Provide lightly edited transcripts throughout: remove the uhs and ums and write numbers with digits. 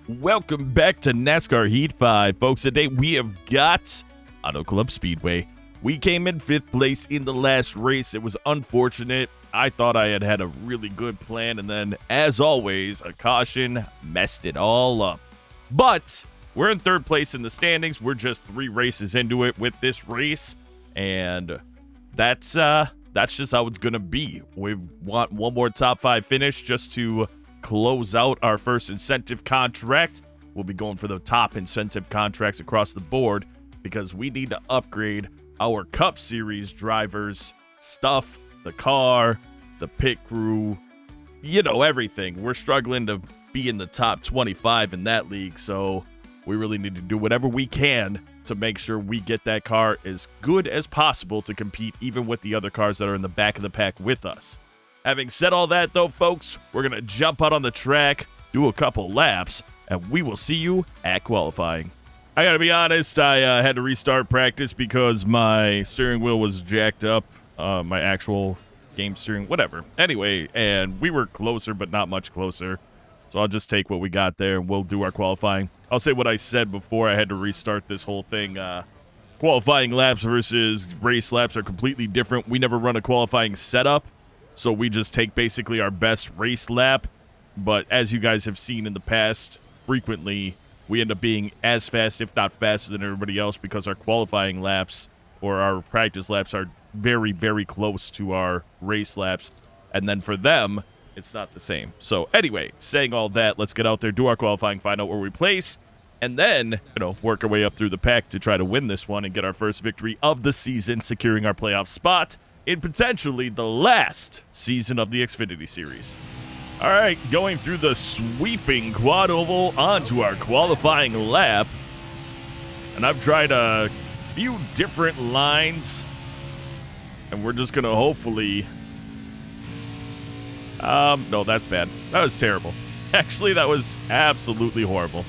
Welcome back to NASCAR Heat 5. Folks, today we have got Auto Club Speedway. We came in 5th place in the last race. It was unfortunate. I thought I had a really good plan, and then, as always, a caution messed it all up. But we're in 3rd place in the standings. We're just 3 races into it with this race, and that's just how it's going to be. We want one more top 5 finish just to close out our first incentive contract. We'll be going for the top incentive contracts across the board because we need to upgrade our Cup Series drivers' stuff, the car, the pit crew, everything. We're struggling to be in the top 25 in that league, so we really need to do whatever we can to make sure we get that car as good as possible to compete even with the other cars that are in the back of the pack with us. Having said all that, though, folks, we're going to jump out on the track, do a couple laps, and we will see you at qualifying. I got to be honest, I had to restart practice because my steering wheel was jacked up, my actual game steering, whatever. Anyway, and we were closer, but not much closer. So I'll just take what we got there, and we'll do our qualifying. I'll say what I said before I had to restart this whole thing. Qualifying laps versus race laps are completely different. We never run a qualifying setup. So we just take basically our best race lap, but as you guys have seen in the past, frequently we end up being as fast, if not faster than everybody else because our qualifying laps or our practice laps are very, very close to our race laps, and then for them, it's not the same. So anyway, saying all that, let's get out there, do our qualifying, find out where we place, and then, work our way up through the pack to try to win this one and get our first victory of the season, securing our playoff spot in potentially the last season of the Xfinity Series. All right, going through the sweeping quad oval onto our qualifying lap. And I've tried a few different lines, and we're just going to hopefully... no, that's bad. That was terrible. Actually, that was absolutely horrible.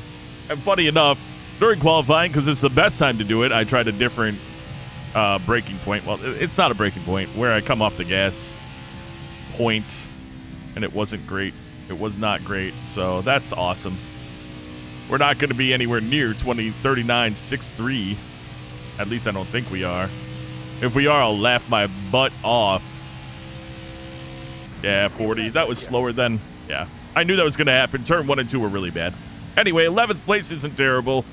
And funny enough, during qualifying, because it's the best time to do it, I tried a different braking point. Well, it's not a braking point, where I come off the gas point, and it wasn't great. It was not great, so that's awesome. We're not going to be anywhere near 2039.63. At least I don't think we are. If we are, I'll laugh my butt off. Yeah, 40. That was slower than... Yeah, I knew that was going to happen. Turn 1 and 2 were really bad. Anyway, 11th place isn't terrible.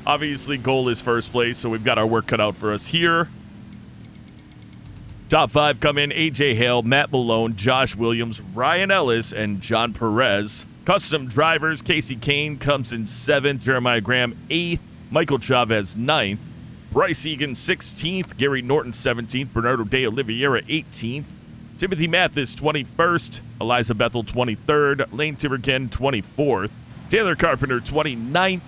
Obviously, goal is 1st place, so we've got our work cut out for us here. Top 5 come in AJ Hale, Matt Malone, Josh Williams, Ryan Ellis, and John Perez. Custom drivers, Casey Kane comes in 7th, Jeremiah Graham 8th, Michael Chavez 9th, Bryce Egan 16th, Gary Norton 17th, Bernardo De Oliveira 18th, Timothy Mathis 21st, Eliza Bethel 23rd, Lane Tiberken 24th, Taylor Carpenter 29th,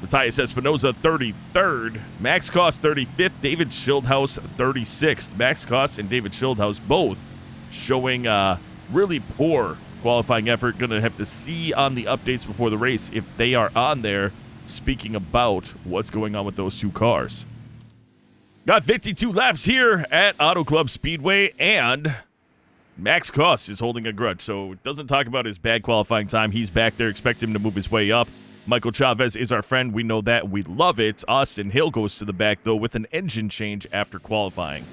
Matthias Espinoza, 33rd. Max Cost, 35th. David Schildhaus, 36th. Max Cost and David Schildhaus both showing really poor qualifying effort. Going to have to see on the updates before the race if they are on there, speaking about what's going on with those 2 cars. Got 52 laps here at Auto Club Speedway, and Max Cost is holding a grudge, so it doesn't talk about his bad qualifying time. He's back there. Expect him to move his way up. Michael Chavez is our friend. We know that. We love it. Austin Hill goes to the back, though, with an engine change after qualifying.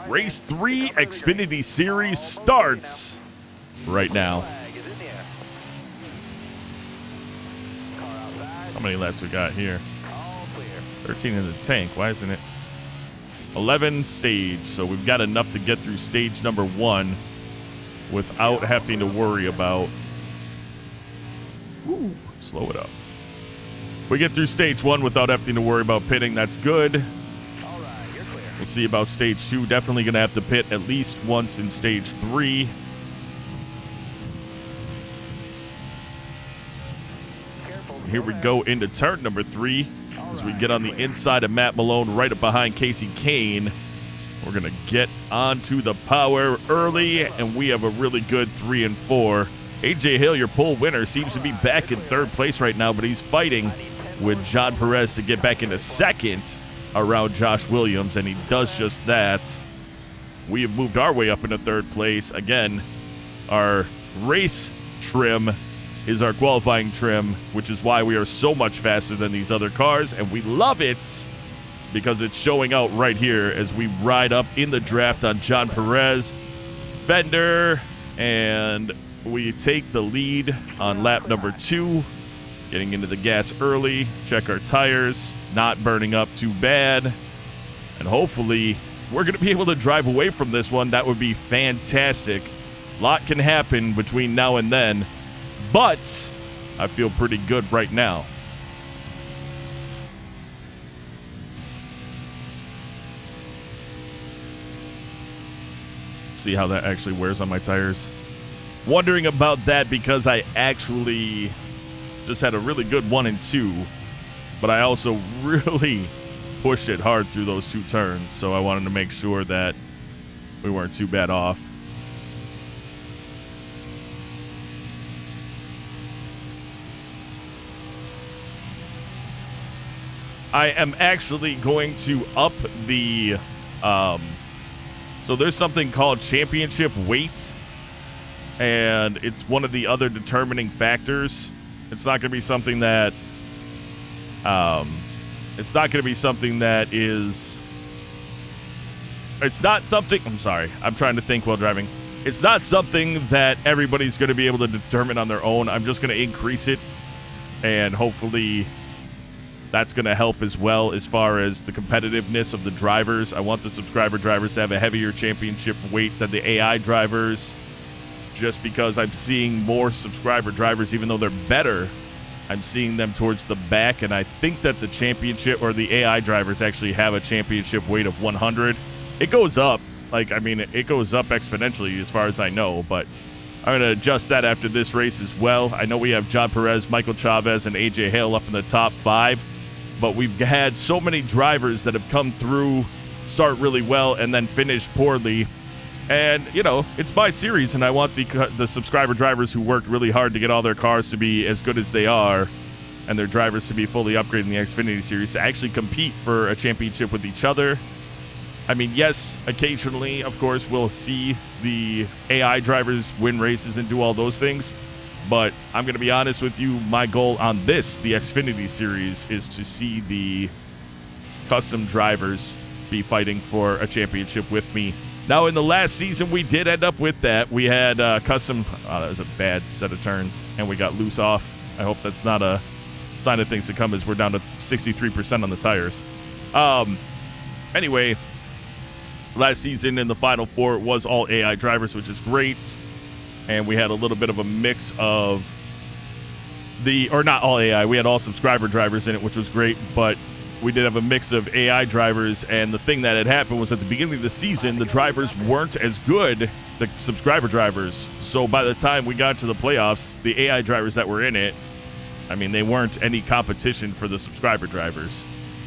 Race 3 Xfinity Series starts right now. How many laps we got here? 13 in the tank. Why isn't it? 11 stage. So we've got enough to get through stage number 1 without having to worry about... Ooh, slow it up. We get through stage 1 without having to worry about pitting. That's good. All right, you're clear. We'll see about stage 2. Definitely going to have to pit at least once in stage 3. Here we go into turn number 3 as we get on the inside of Matt Malone right up behind Casey Kane. We're going to get onto the power early, and we have a really good 3 and 4. AJ Hill, your pole winner, seems to be back in 3rd place right now, but he's fighting with John Perez to get back into 2nd around Josh Williams, and he does just that. We have moved our way up into 3rd place. Again, our race trim is our qualifying trim, which is why we are so much faster than these other cars, and we love it because it's showing out right here as we ride up in the draft on John Perez, Bender, and we take the lead on lap number 2, getting into the gas early, check our tires, not burning up too bad, and hopefully we're going to be able to drive away from this one. That would be fantastic. A lot can happen between now and then, but I feel pretty good right now. See how that actually wears on my tires. Wondering about that because I actually just had a really good 1 and 2, but I also really pushed it hard through those 2 turns, so I wanted to make sure that we weren't too bad off. I am actually going to up the, so there's something called championship weight, and it's one of the other determining factors. It's not going to be something that, it's not going to be something that is, it's not something, I'm sorry, I'm trying to think while driving. It's not something that everybody's going to be able to determine on their own. I'm just going to increase it, and hopefully that's going to help as well as far as the competitiveness of the drivers. I want the subscriber drivers to have a heavier championship weight than the AI drivers, just because I'm seeing more subscriber drivers, even though they're better, I'm seeing them towards the back, and I think that the championship or the AI drivers actually have a championship weight of 100. It goes up, like, I mean, it goes up exponentially as far as I know, but I'm going to adjust that after this race as well. I know we have John Perez, Michael Chavez, and AJ Hale up in the top 5, but we've had so many drivers that have come through, start really well, and then finish poorly. And, you know, it's my series, and I want the subscriber drivers who worked really hard to get all their cars to be as good as they are, and their drivers to be fully upgraded in the Xfinity series, to actually compete for a championship with each other. I mean, yes, occasionally, of course, we'll see the AI drivers win races and do all those things, but I'm going to be honest with you, my goal on this, the Xfinity series, is to see the custom drivers be fighting for a championship with me. Now, in the last season, we did end up with that. We had custom, oh, that was a bad set of turns, and we got loose off. I hope that's not a sign of things to come, as we're down to 63% on the tires. Anyway, last season in the Final Four, it was all AI drivers, which is great. And we had a little bit of a mix of or not all AI, we had all subscriber drivers in it, which was great, but we did have a mix of AI drivers, and the thing that had happened was at the beginning of the season, the drivers weren't as good, the subscriber drivers. So by the time we got to the playoffs, the AI drivers that were in it, I mean, they weren't any competition for the subscriber drivers.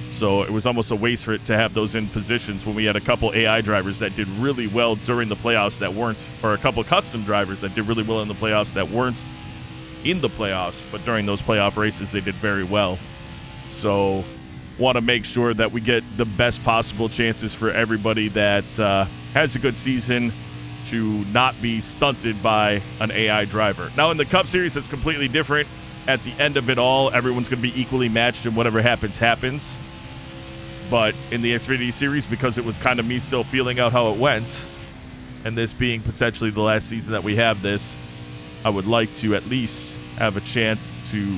So it was almost a waste for it to have those in positions when we had a couple AI drivers that did really well during the playoffs that weren't, or a couple custom drivers that did really well in the playoffs that weren't in the playoffs, but during those playoff races, they did very well. So want to make sure that we get the best possible chances for everybody that has a good season to not be stunted by an AI driver. Now, in the Cup Series, it's completely different. At the end of it all, everyone's going to be equally matched, and whatever happens, happens. But in the Xfinity Series, because it was kind of me still feeling out how it went, and this being potentially the last season that we have this, I would like to at least have a chance to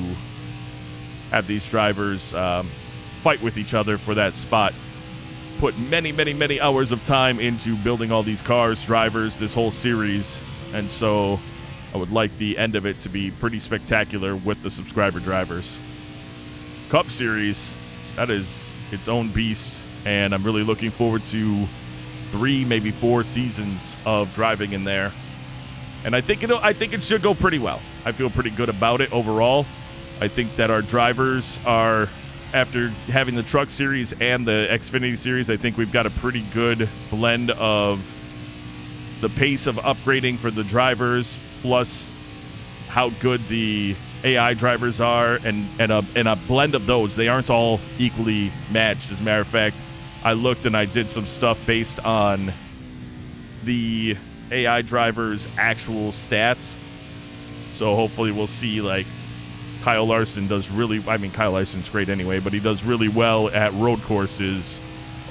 have these drivers fight with each other for that spot. Put many, many, many hours of time into building all these cars, drivers, this whole series, and so I would like the end of it to be pretty spectacular with the subscriber drivers. Cup Series, that is its own beast, and I'm really looking forward to 3, maybe 4 seasons of driving in there. And I think it should go pretty well. I feel pretty good about it overall. I think that our drivers are, after having the Truck Series and the Xfinity Series, I think we've got a pretty good blend of the pace of upgrading for the drivers, plus how good the AI drivers are, and a blend of those. They aren't all equally matched. As a matter of fact, I looked and I did some stuff based on the AI drivers' actual stats. So hopefully we'll see, like, Kyle Larson does really, I mean, Kyle Larson's great anyway, but he does really well at road courses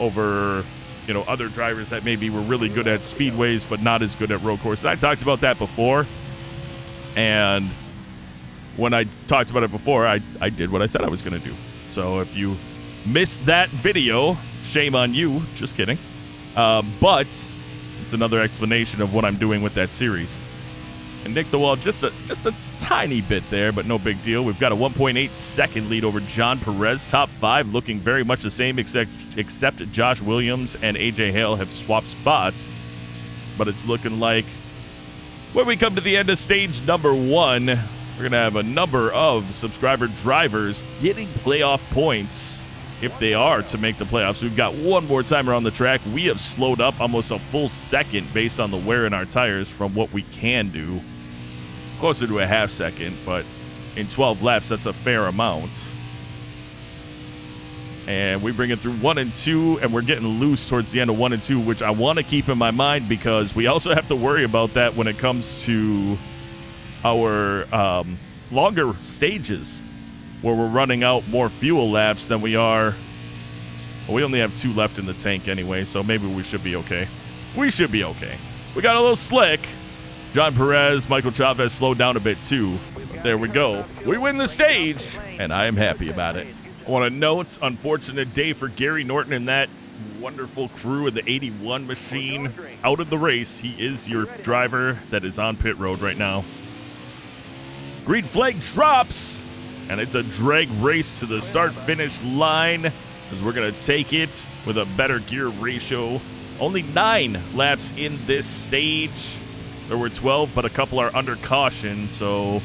over, you know, other drivers that maybe were really good at speedways but not as good at road courses. I talked about that before, and when I talked about it before, I did what I said I was going to do. So if you missed that video, shame on you. Just kidding. But it's another explanation of what I'm doing with that series. And Nick the Wall, just a tiny bit there, but no big deal. We've got a 1.8 second lead over John Perez. Top 5 looking very much the same, except Josh Williams and AJ Hale have swapped spots. But it's looking like when we come to the end of stage number 1, we're going to have a number of subscriber drivers getting playoff points if they are to make the playoffs. We've got one more time around the track. We have slowed up almost a full second based on the wear in our tires from what we can do. Closer to a half second, but in 12 laps, that's a fair amount. And we bring it through 1 and 2, and we're getting loose towards the end of 1 and 2, which I want to keep in my mind because we also have to worry about that when it comes to our longer stages where we're running out more fuel laps than we are. Well, we only have 2 left in the tank anyway, so maybe we should be okay. We should be okay. We got a little slick. John Perez, Michael Chavez slowed down a bit too. There we go. We win the stage, and I am happy about it. I want to note, unfortunate day for Gary Norton and that wonderful crew of the 81 machine out of the race. He is your driver that is on pit road right now. Green flag drops, and it's a drag race to the start-finish line as we're going to take it with a better gear ratio. Only 9 laps in this stage. There were 12, but a couple are under caution, so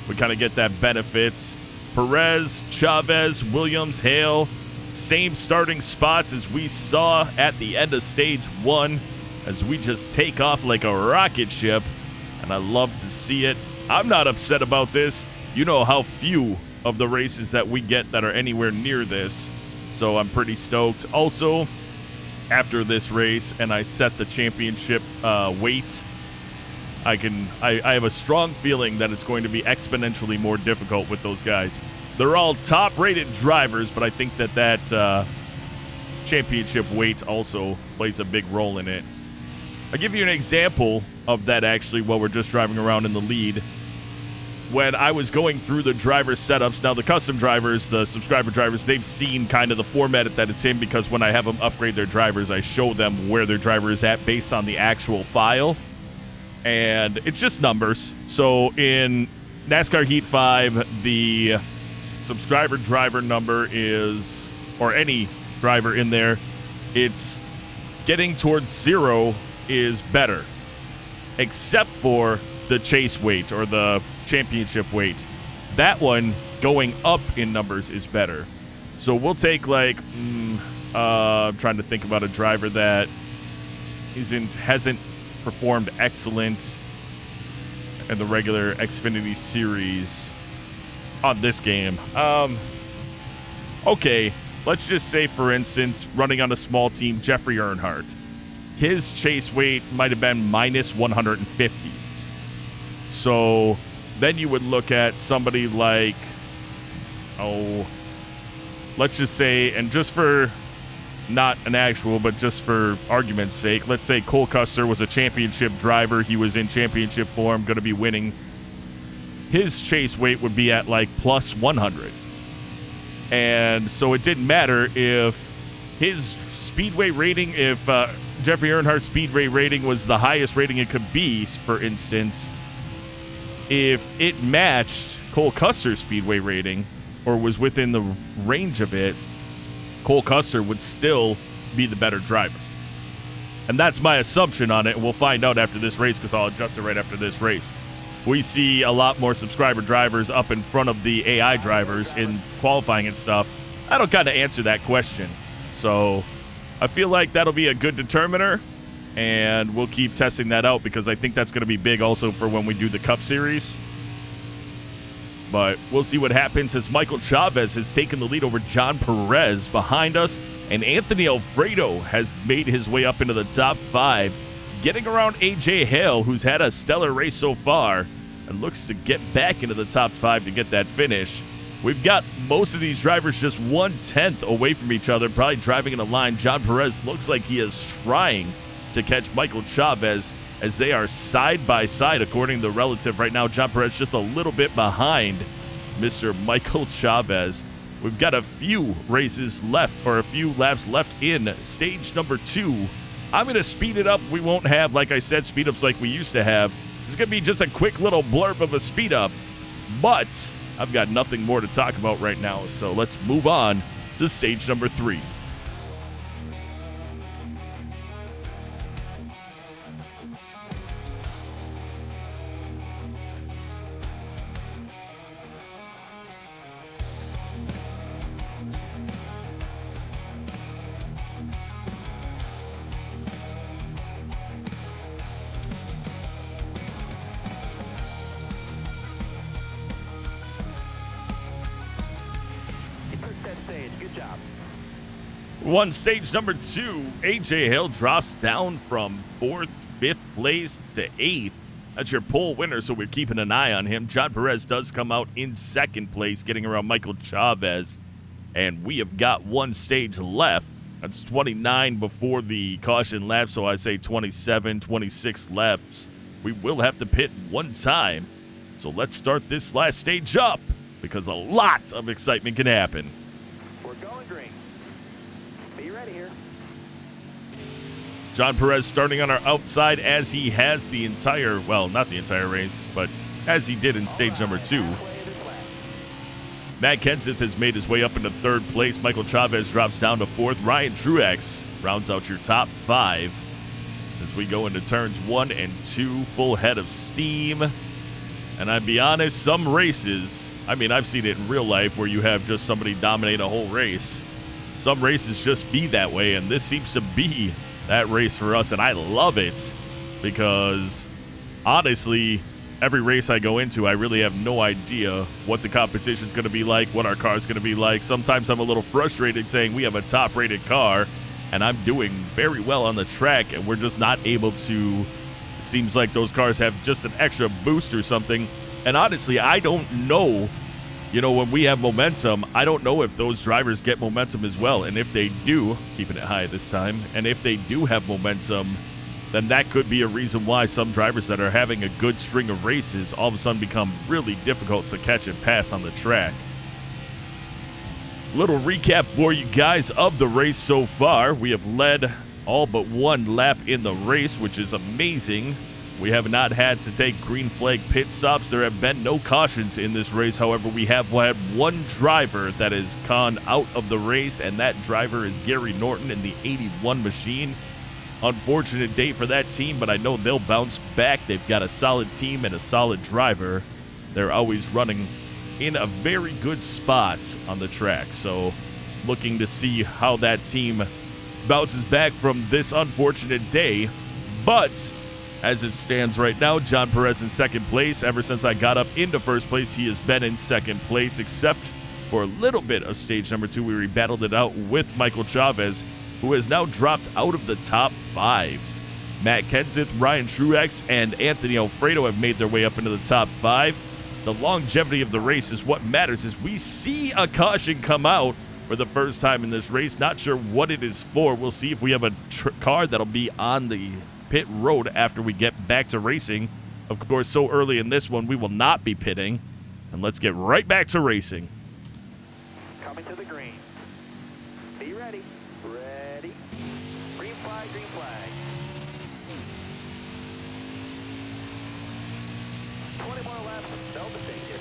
we kind of get that benefit. Perez, Chavez, Williams, Hale, same starting spots as we saw at the end of stage 1 as we just take off like a rocket ship, and I love to see it. I'm not upset about this. You know how few of the races that we get that are anywhere near this, so I'm pretty stoked. Also, after this race, and I set the championship weight, I have a strong feeling that it's going to be exponentially more difficult with those guys. They're all top-rated drivers, but I think that championship weight also plays a big role in it. I'll give you an example of that, actually, while we're just driving around in the lead. When I was going through the driver setups, now the custom drivers, the subscriber drivers, they've seen kind of the format that it's in because when I have them upgrade their drivers, I show them where their driver is at based on the actual file. And it's just numbers. So in NASCAR Heat 5, the subscriber driver number is, or any driver in there, it's getting towards 0 is better, except for the chase weight or the championship weight. That one going up in numbers is better. So we'll take like, I'm trying to think about a driver that hasn't performed excellent in the regular Xfinity series on this game. Okay, let's just say, for instance, running on a small team, Jeffrey Earnhardt. His chase weight might have been minus 150. So then you would look at somebody like, let's just say, and just for not an actual, but just for argument's sake, let's say Cole Custer was a championship driver. He was in championship form, going to be winning. His chase weight would be at like plus 100. And so it didn't matter if his speedway rating, if Jeffrey Earnhardt's speedway rating was the highest rating it could be, for instance, if it matched Cole Custer's speedway rating or was within the range of it, Cole Custer would still be the better driver. And that's my assumption on it, and we'll find out after this race because I'll adjust it right after this race. We see a lot more subscriber drivers up in front of the AI drivers in qualifying and stuff. I don't kind of answer that question. So I feel like that'll be a good determiner, and we'll keep testing that out because I think that's going to be big also for when we do the Cup Series. But we'll see what happens as Michael Chavez has taken the lead over John Perez behind us, and Anthony Alfredo has made his way up into the top 5, getting around AJ Hale, who's had a stellar race so far, and looks to get back into the top 5 to get that finish. We've got most of these drivers just 1/10 away from each other, probably driving in a line. John Perez looks like he is trying to catch Michael Chavez as they are side by side according to the relative right now. John Perez just a little bit behind Mr. Michael Chavez. We've got a few races left, or a few laps left in stage number 2. I'm going to speed it up. We won't have, like I said, speed ups like we used to have. It's going to be just a quick little blurb of a speed up, but I've got nothing more to talk about right now, so let's move on to stage number 3. Good job. One stage number 2, AJ Hill drops down from 4th, 5th place to 8th. That's your pole winner, so we're keeping an eye on him. John Perez does come out in 2nd place, getting around Michael Chavez. And we have got one stage left. That's 29 before the caution lap, so I say 27, 26 laps. We will have to pit one time. So let's start this last stage up, because a lot of excitement can happen. We're going green. Be ready here. John Perez starting on our outside as he has the entire, well, not the entire race, but as he did in stage number 2. Matt Kenseth has made his way up into 3rd place. Michael Chavez drops down to 4th. Ryan Truex rounds out your top 5 as we go into turns 1 and 2, full head of steam. And I'd be honest, some races, I mean, I've seen it in real life where you have just somebody dominate a whole race. Some races just be that way, and this seems to be that race for us, and I love it because, honestly, every race I go into, I really have no idea what the competition's going to be like, what our car's going to be like. Sometimes I'm a little frustrated saying we have a top-rated car, and I'm doing very well on the track, and we're just not able to. It seems like those cars have just an extra boost or something. And honestly, I don't know, when we have momentum, I don't know if those drivers get momentum as well. And if they do, keeping it high this time, and if they do have momentum, then that could be a reason why some drivers that are having a good string of races all of a sudden become really difficult to catch and pass on the track. Little recap for you guys of the race so far. We have led all but one lap in the race, which is amazing. We have not had to take green flag pit stops. There have been no cautions in this race. However, we have had one driver that has gone out of the race, and that driver is Gary Norton in the 81 machine. Unfortunate day for that team, but I know they'll bounce back. They've got a solid team and a solid driver. They're always running in a very good spot on the track. So looking to see how that team bounces back from this unfortunate day. But as it stands right now, John Perez in 2nd place. Ever since I got up into 1st place, he has been in 2nd place, except for a little bit of stage number 2 where we battled it out with Michael Chavez, who has now dropped out of the top 5. Matt Kenseth, Ryan Truex, and Anthony Alfredo have made their way up into the top 5. The longevity of the race is what matters, as we see a caution come out for the first time in this race. Not sure what it is for. We'll see if we have a car that'll be on the pit road after we get back to racing. Of course, so early in this one, we will not be pitting. And let's get right back to racing. Coming to the green. Be ready. Ready. Green flag, green flag. 20 more laps. No mistake here.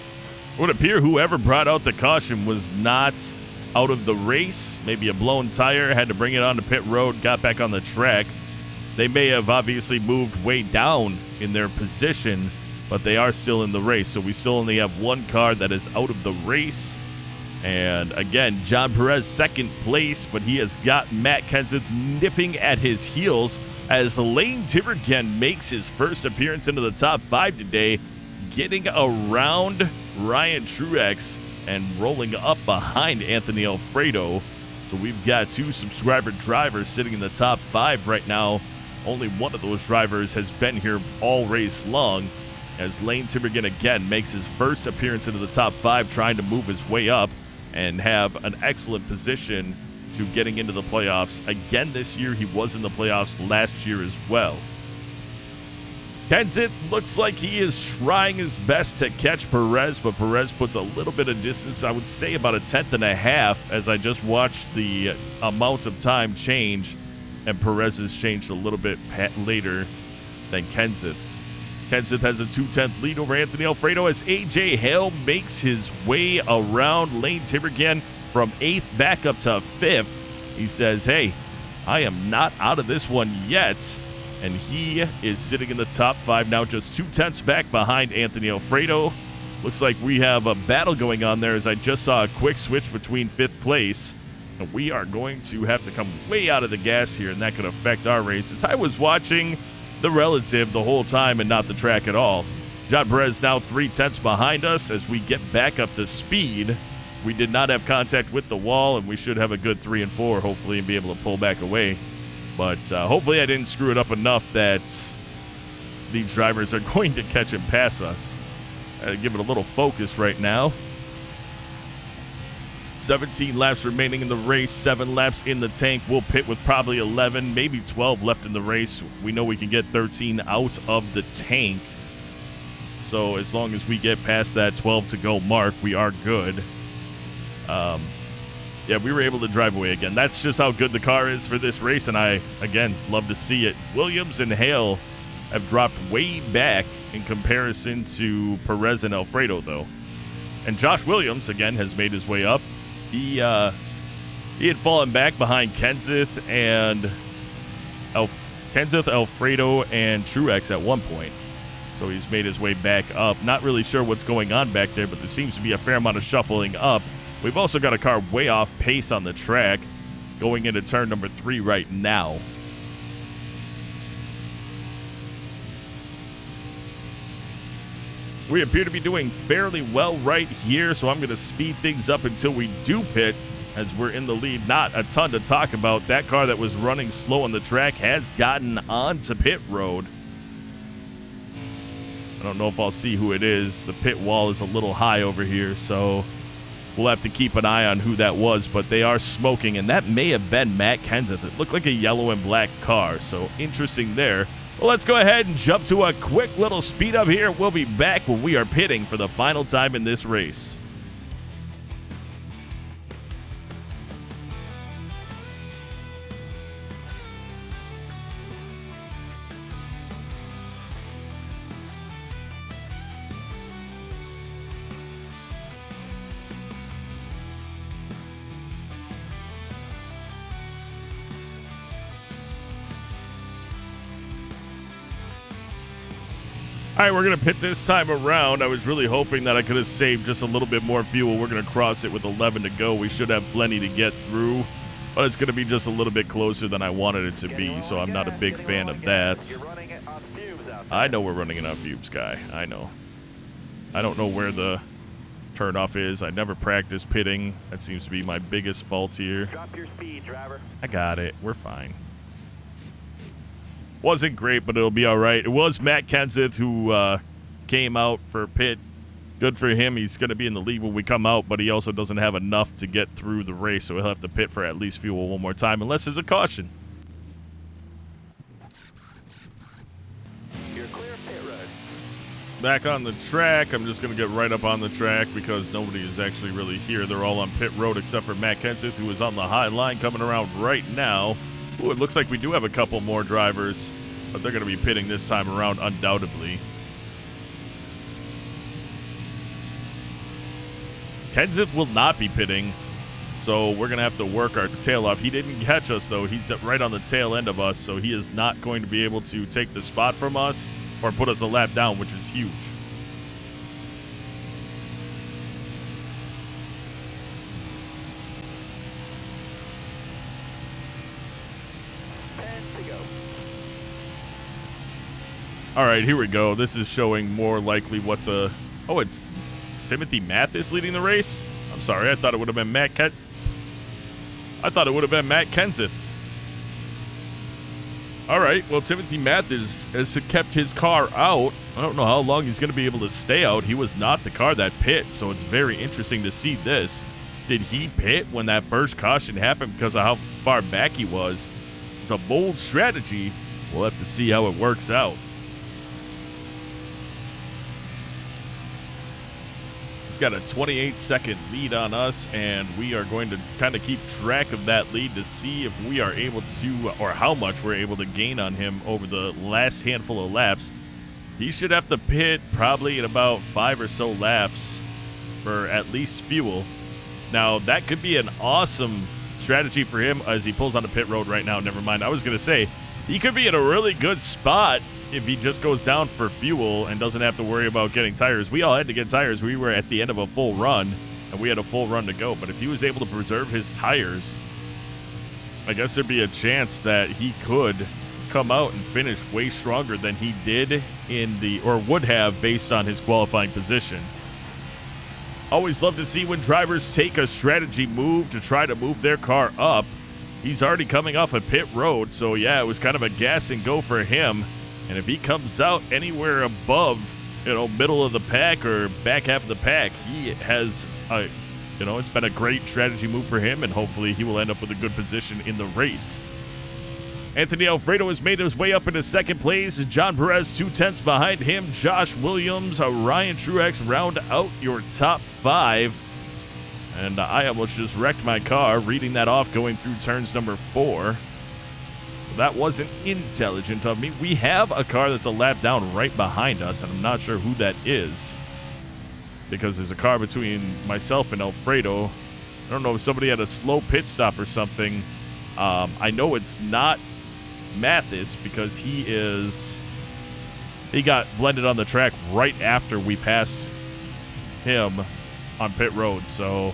It would appear whoever brought out the caution was not out of the race. Maybe a blown tire, had to bring it onto pit road, got back on the track. They may have obviously moved way down in their position, but they are still in the race. So we still only have one car that is out of the race. And again, John Perez 2nd place, but he has got Matt Kenseth nipping at his heels as Lane Tiergan makes his first appearance into the top 5 today, getting around Ryan Truex and rolling up behind Anthony Alfredo. So we've got 2 subscriber drivers sitting in the top 5 right now. Only one of those drivers has been here all race long. as Lane Timbergen again makes his first appearance into the top 5, trying to move his way up and have an excellent position to getting into the playoffs. Again this year, he was in the playoffs last year as well. Kenseth looks like he is trying his best to catch Perez, but Perez puts a little bit of distance, I would say about a 1/10.5, as I just watched the amount of time change, and Perez has changed a little bit later than Kenseth's. Kenseth has a 2/10 lead over Anthony Alfredo as A.J. Hale makes his way around Lane Timbergen from 8th back up to 5th. He says, hey, I am not out of this one yet. And he is sitting in the top 5 now, just 2/10 back behind Anthony Alfredo. Looks like we have a battle going on there, as I just saw a quick switch between 5th place. And we are going to have to come way out of the gas here, and that could affect our races. I was watching the relative the whole time and not the track at all. John Perez now 3/10 behind us as we get back up to speed. We did not have contact with the wall, and we should have a good 3 and 4, hopefully, and be able to pull back away. But hopefully I didn't screw it up enough that these drivers are going to catch and pass us. Give it a little focus right now. 17 laps remaining in the race, 7 laps in the tank. We'll pit with probably 11, maybe 12 left in the race. We know we can get 13 out of the tank. So as long as we get past that 12 to go mark, we are good. Yeah, we were able to drive away again. That's just how good the car is for this race, and I, again, love to see it. Williams and Hale have dropped way back in comparison to Perez and Alfredo, though. And Josh Williams, again, has made his way up. He had fallen back behind Kenseth, Alfredo, and Truex at one point. So he's made his way back up. Not really sure what's going on back there, but there seems to be a fair amount of shuffling up. We've also got a car way off pace on the track going into turn number 3 right now. We appear to be doing fairly well right here, so I'm going to speed things up until we do pit as we're in the lead. Not a ton to talk about. That car that was running slow on the track has gotten onto pit road. I don't know if I'll see who it is. The pit wall is a little high over here, so we'll have to keep an eye on who that was, but they are smoking, and that may have been Matt Kenseth. It looked like a yellow and black car, so interesting there. Well, let's go ahead and jump to a quick little speed up here. We'll be back when we are pitting for the final time in this race. All right, we're going to pit this time around. I was really hoping that I could have saved just a little bit more fuel. We're going to cross it with 11 to go. We should have plenty to get through, but it's going to be just a little bit closer than I wanted it to be, so I'm not a big fan of that. I know we're running it on fumes, Guy. I know. I don't know where the turnoff is. I never practiced pitting. That seems to be my biggest fault here. Drop your speed, driver. I got it. We're fine. Wasn't great, but it'll be all right. It was Matt Kenseth who came out for pit. Good for him. He's going to be in the lead when we come out, but he also doesn't have enough to get through the race, so he'll have to pit for at least fuel one more time, unless there's a caution. You're clear of pit road. Back on the track. I'm just going to get right up on the track because nobody is actually really here. They're all on pit road except for Matt Kenseth, who is on the high line coming around right now. Ooh, it looks like we do have a couple more drivers, but they're going to be pitting this time around undoubtedly. Kenseth will not be pitting, so we're going to have to work our tail off. He didn't catch us, though. He's right on the tail end of us, so he is not going to be able to take the spot from us or put us a lap down, which is huge. All right, here we go. This is showing more likely what the... Oh, it's Timothy Mathis leading the race? I'm sorry, I thought it would have been Matt Kenseth. All right, well, Timothy Mathis has kept his car out. I don't know how long he's going to be able to stay out. He was not the car that pit, so it's very interesting to see this. Did he pit when that first caution happened because of how far back he was? It's a bold strategy. We'll have to see how it works out. He's got a 28-second lead on us, and we are going to kind of keep track of that lead to see if we are able to, or how much we're able to gain on him over the last handful of laps. He should have to pit probably in about 5 or so laps for at least fuel. Now, that could be an awesome strategy for him as he pulls on the pit road right now. Never mind. I was going to say, he could be in a really good spot if he just goes down for fuel and doesn't have to worry about getting tires. We all had to get tires. We were at the end of a full run, and we had a full run to go. But if he was able to preserve his tires, I guess there'd be a chance that he could come out and finish way stronger than he did in the, or would have based on his qualifying position. Always love to see when drivers take a strategy move to try to move their car up. He's already coming off a pit road, so yeah, it was kind of a gas and go for him. And if he comes out anywhere above, middle of the pack or back half of the pack, he has, it's been a great strategy move for him, and hopefully he will end up with a good position in the race. Anthony Alfredo has made his way up into second place. John Perez 2/10 behind him. Josh Williams, Ryan Truex round out your top 5. And I almost just wrecked my car reading that off going through turns number 4. That wasn't intelligent of me. We have a car that's a lap down right behind us, and I'm not sure who that is because there's a car between myself and Alfredo. I don't know if somebody had a slow pit stop or something. I know it's not Mathis because he got blended on the track right after we passed him on pit road. So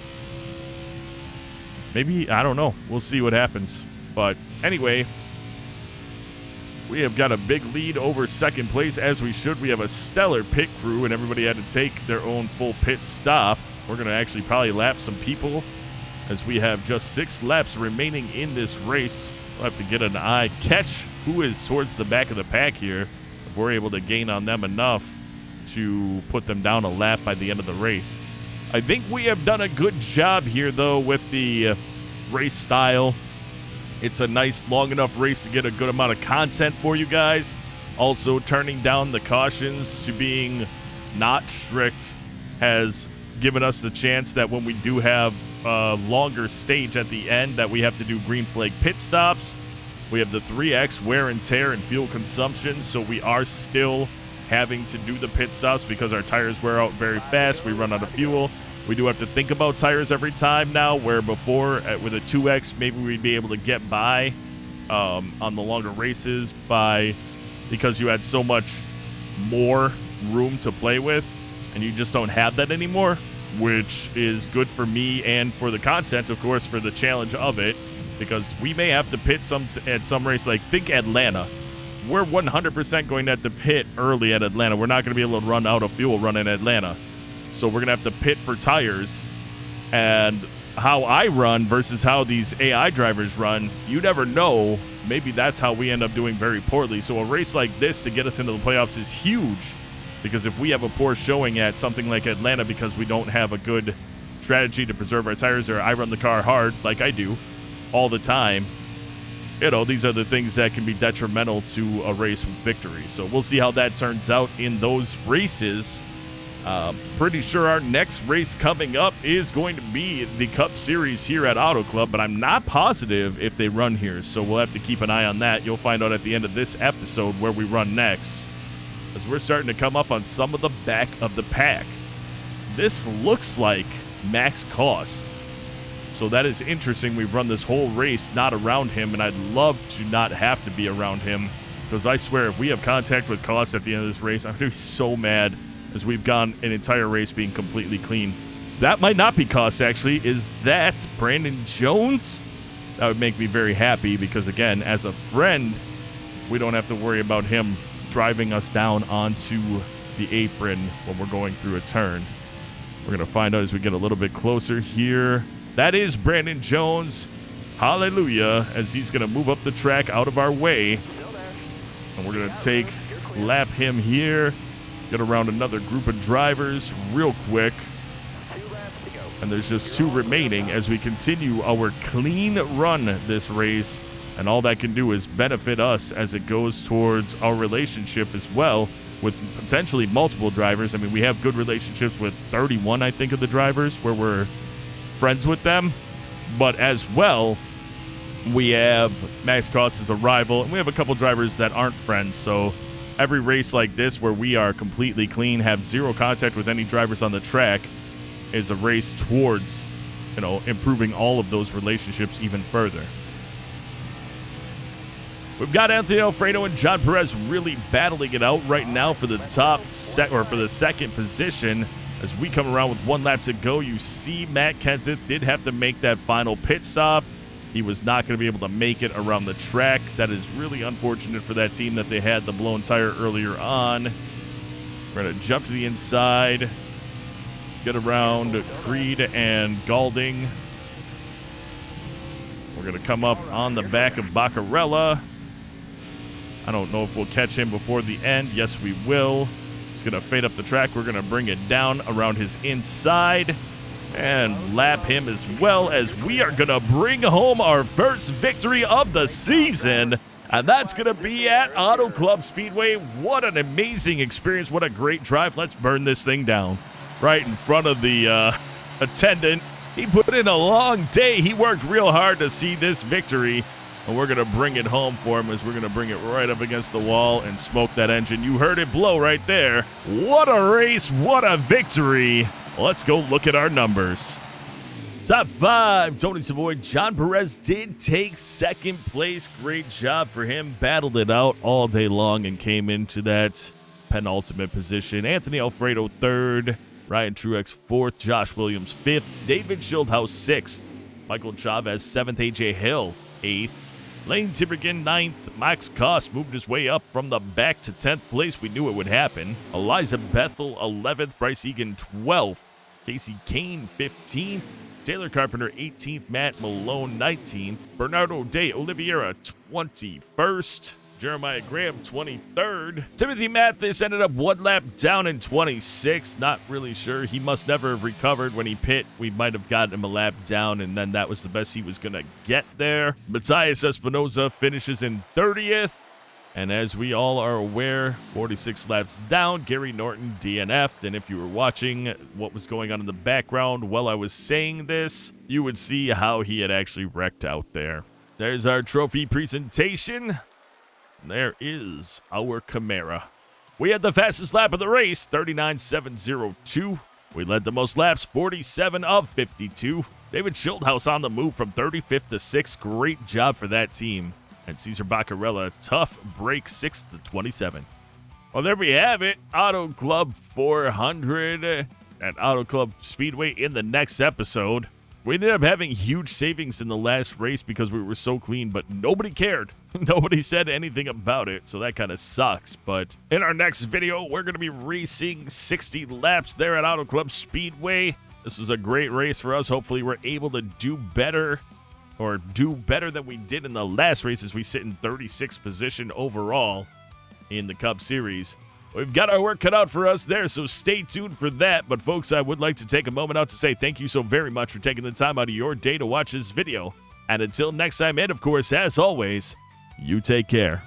maybe, I don't know. We'll see what happens. But anyway, we have got a big lead over second place, as we should. We have a stellar pit crew, and everybody had to take their own full pit stop. We're going to actually probably lap some people, as we have just 6 laps remaining in this race. We'll have to get an eye catch who is towards the back of the pack here, if we're able to gain on them enough to put them down a lap by the end of the race. I think we have done a good job here, though, with the race style. It's a nice, long enough race to get a good amount of content for you guys. Also, turning down the cautions to being not strict has given us the chance that when we do have a longer stage at the end that we have to do green flag pit stops, we have the 3x wear and tear and fuel consumption, so we are still having to do the pit stops because our tires wear out very fast. We run out of fuel. We do have to think about tires every time now, where before with a 2X, maybe we'd be able to get by on the longer races because you had so much more room to play with, and you just don't have that anymore, which is good for me and for the content, of course, for the challenge of it, because we may have to pit at some race, like think Atlanta. We're 100% going to have to pit early at Atlanta. We're not going to be able to run out of fuel running Atlanta. So we're going to have to pit for tires. And how I run versus how these AI drivers run, you never know. Maybe that's how we end up doing very poorly. So a race like this to get us into the playoffs is huge, because if we have a poor showing at something like Atlanta because we don't have a good strategy to preserve our tires, or I run the car hard like I do all the time, these are the things that can be detrimental to a race victory. So we'll see how that turns out in those races. Pretty sure our next race coming up is going to be the Cup Series here at Auto Club, but I'm not positive if they run here, so we'll have to keep an eye on that. You'll find out at the end of this episode where we run next, as we're starting to come up on some of the back of the pack. This looks like max cost, so that is interesting. We've run this whole race not around him, and I'd love to not have to be around him, because I swear if we have contact with cost at the end of this race, I'm going to be so mad, as we've gone an entire race being completely clean. That might not be cost, actually. Is that Brandon Jones? That would make me very happy, because, again, as a friend, we don't have to worry about him driving us down onto the apron when we're going through a turn. We're going to find out as we get a little bit closer here. That is Brandon Jones. Hallelujah, as he's going to move up the track out of our way. Still there. And we're going to take lap him here, get around another group of drivers real quick. And there's just 2 remaining as we continue our clean run this race. And all that can do is benefit us as it goes towards our relationship as well with potentially multiple drivers. I mean, we have good relationships with 31, I think, of the drivers where we're friends with them. But as well, we have Max Cost as a rival, and we have a couple drivers that aren't friends. So every race like this where we are completely clean, have 0 contact with any drivers on the track, is a race towards, improving all of those relationships even further. We've got Anthony Alfredo and John Perez really battling it out right now for the for the second position. As we come around with 1 lap to go, you see Matt Kenseth did have to make that final pit stop. He was not going to be able to make it around the track. That is really unfortunate for that team that they had the blown tire earlier on. We're going to jump to the inside, get around Creed and Galding. We're going to come up on the back of Baccarella. I don't know if we'll catch him before the end. Yes, we will. He's going to fade up the track. We're going to bring it down around his inside and lap him as well, as we are going to bring home our first victory of the season. And that's going to be at Auto Club Speedway. What an amazing experience. What a great drive. Let's burn this thing down right in front of the attendant. He put in a long day. He worked real hard to see this victory. And we're going to bring it home for him as we're going to bring it right up against the wall and smoke that engine. You heard it blow right there. What a race. What a victory. Let's go look at our numbers. Top 5, Tony Savoy. John Perez did take second place. Great job for him. Battled it out all day long and came into that penultimate position. Anthony Alfredo, 3rd. Ryan Truex, 4th. Josh Williams, 5th. David Schildhaus, 6th. Michael Chavez, 7th. AJ Hill, 8th. Lane Tibergen, 9th. Max Cost moved his way up from the back to 10th place. We knew it would happen. Eliza Bethel, 11th. Bryce Egan, 12th. Casey Kane, 15th. Taylor Carpenter, 18th. Matt Malone, 19th. Bernardo de Oliveira, 21st. Jeremiah Graham, 23rd. Timothy Mathis ended up 1 lap down in 26th. Not really sure. He must never have recovered when he pit. We might have gotten him a lap down, and then that was the best he was going to get there. Matthias Espinoza finishes in 30th. And as we all are aware, 46 laps down, Gary Norton DNF'd. And if you were watching what was going on in the background while I was saying this, you would see how he had actually wrecked out there. There's our trophy presentation. There is our Camaro. We had the fastest lap of the race, 39.702. We led the most laps, 47 of 52. David Schildhaus on the move from 35th to 6th. Great job for that team. And Cesar Baccarella, tough break, 6th to 27. Well, there we have it. Auto Club 400 at Auto Club Speedway in the next episode. We ended up having huge savings in the last race because we were so clean, but nobody cared. Nobody said anything about it, so that kind of sucks. But in our next video, we're going to be racing 60 laps there at Auto Club Speedway. This was a great race for us. Hopefully, we're able to do better, or do better than we did in the last race, as we sit in 36th position overall in the Cup Series. We've got our work cut out for us there, so stay tuned for that. But folks, I would like to take a moment out to say thank you so very much for taking the time out of your day to watch this video. And until next time, and of course, as always, you take care.